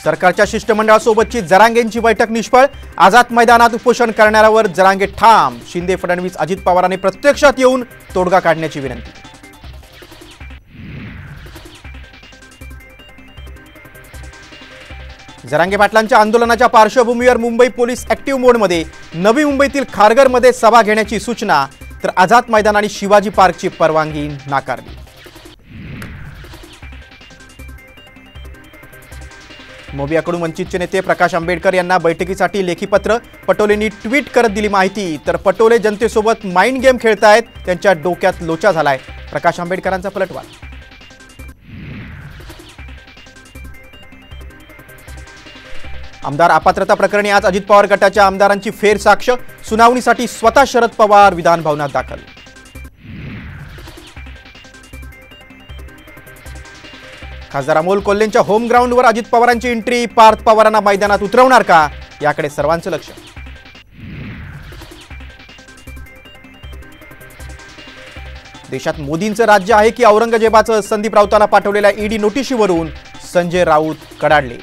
सरकारच्या शिष्टमंडळासोबतची जरांगेंची बैठक निष्फळ, आझाद मैदानात उपोषण करणाऱ्यावर जरांगे ठाम, शिंदे फडणवीस अजित पवारांनी प्रत्यक्षात येऊन तोडगा काढण्याची विनंती. जरांगे पाटलांच्या आंदोलनाच्या पार्श्वभूमीवर मुंबई पोलीस ऍक्टिव्ह मोडमध्ये. नवी मुंबईतील खारघरमध्ये सभा घेण्याची सूचना, तर आझाद मैदान आणि शिवाजी पार्कची परवानगी नाकारली. मोबियाकडून वंचितचे नेते प्रकाश आंबेडकर यांना बैठकीसाठी लेखी पत्र. पटोलेंनी ट्विट करत दिली माहिती, तर पटोले जनतेसोबत माइंड गेम खेळतायत, त्यांच्या डोक्यात लोचा झालाय. प्रकाश आंबेडकरांचा पलटवार. आमदार अपात्रता प्रकरणी आज अजित पवार गटाच्या आमदारांची फेरसाक्ष. सुनावणीसाठी स्वतः शरद पवार विधान भवनात दाखल. खासदार अमोल कोल्हेंच्या होम ग्राउंडवर अजित पवारांची एंट्री. पार्थ पवारांना मैदानात उतरवणार का, याकडे सर्वांचं लक्ष. देशात मोदींचं राज्य आहे की औरंगजेबाचं, संदीप राऊतांना पाठवलेल्या ईडी नोटिशीवरून संजय राऊत कडाडले.